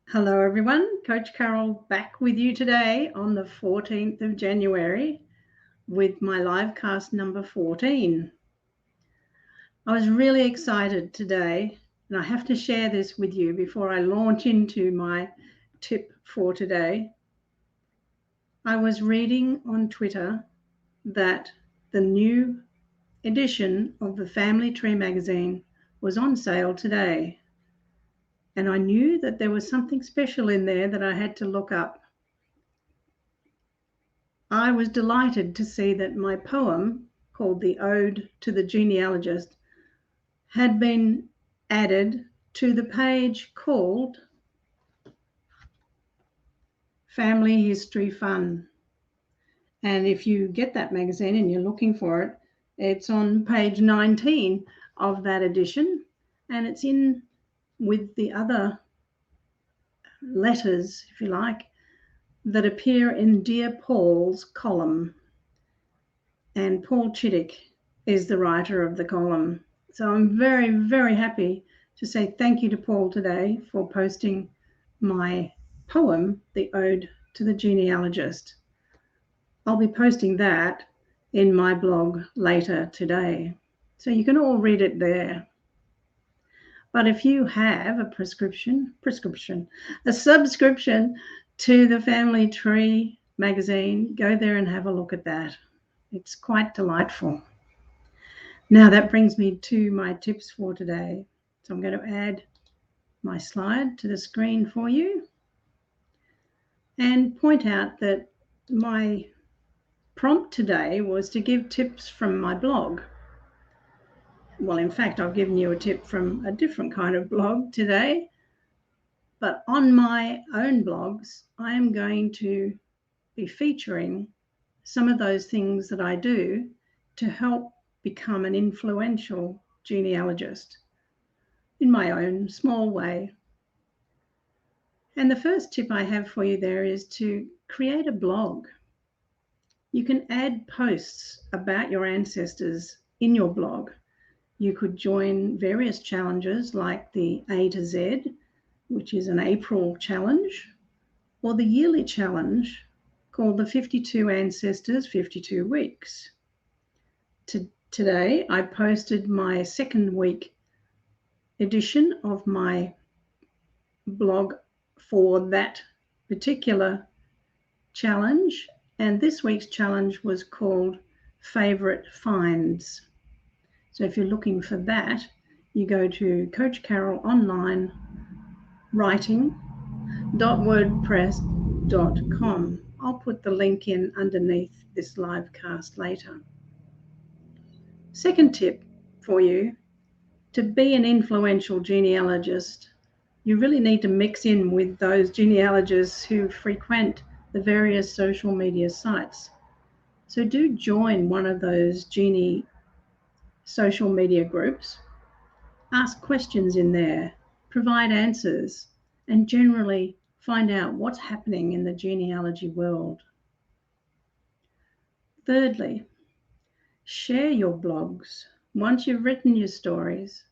Hello everyone, Coach Carole back with you today on the 14th of January with my live cast number 14. I was really excited today, and I have to share this with you before I launch into my tip for today. I was reading on Twitter that the new edition of the Family Tree magazine was on sale today. And I knew that there was something special in there that I had to look up. I was delighted to see that my poem, called The Ode to the Genealogist, had been added to the page called Family History Fun. And if you get that magazine and you're looking for it, it's on page 19 of that edition, and it's in with the other letters, if you like, that appear in Dear Paul's column. And Paul Chittick is the writer of the column. So I'm very, very happy to say thank you to Paul today for posting my poem, The Ode to the Genealogist. I'll be posting that in my blog later today, so you can all read it there. But if you have a subscription to the Family Tree magazine, go there and have a look at that. It's quite delightful. Now that brings me to my tips for today. So I'm going to add my slide to the screen for you and point out that my prompt today was to give tips from my blog. Well, in fact, I've given you a tip from a different kind of blog today, but on my own blogs, I am going to be featuring some of those things that I do to help become an influential genealogist in my own small way. And the first tip I have for you there is to create a blog. You can add posts about your ancestors in your blog. You could join various challenges like the A to Z, which is an April challenge, or the yearly challenge called the 52 Ancestors 52 Weeks. Today, I posted my second week edition of my blog for that particular challenge, and this week's challenge was called Favorite Finds. So if you're looking for that, you go to Coach Carole Online writing.wordpress.com. I'll put the link in underneath this live cast later. Second tip for you, to be an influential genealogist, you really need to mix in with those genealogists who frequent the various social media sites. So do join one of those genie social media groups, ask questions in there, provide answers, and generally find out what's happening in the genealogy world. Thirdly, share your blogs. Once you've written your stories,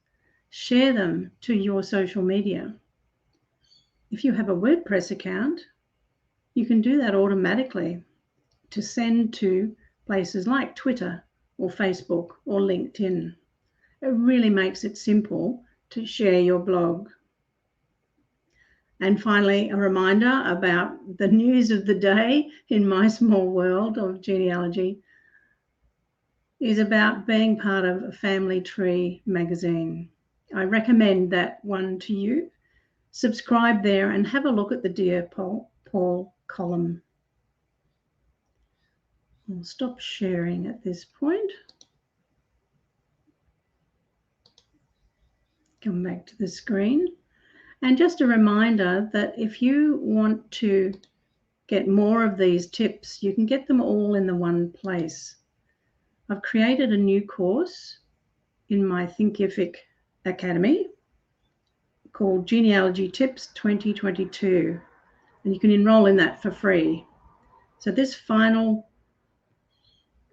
share them to your social media. If you have a WordPress account, you can do that automatically to send to places like Twitter or Facebook or LinkedIn. It really makes it simple to share your blog. And finally, a reminder about the news of the day in my small world of genealogy is about being part of a Family Tree magazine. I recommend that one to you. Subscribe there and have a look at the Dear Paul column. I'll stop sharing at this point. Come back to the screen. And just a reminder that if you want to get more of these tips, you can get them all in the one place. I've created a new course in my Thinkific Academy called Genealogy Tips 2022, and you can enroll in that for free. So this final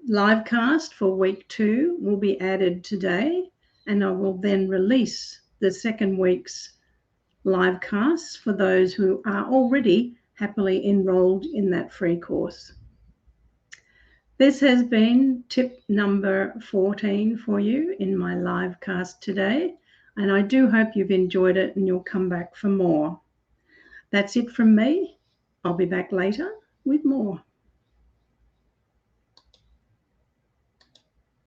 live cast for week 2 will be added today, and I will then release the second week's live casts for those who are already happily enrolled in that free course. This has been tip number 14 for you in my live cast today, and I do hope you've enjoyed it and you'll come back for more. That's it from me. I'll be back later with more.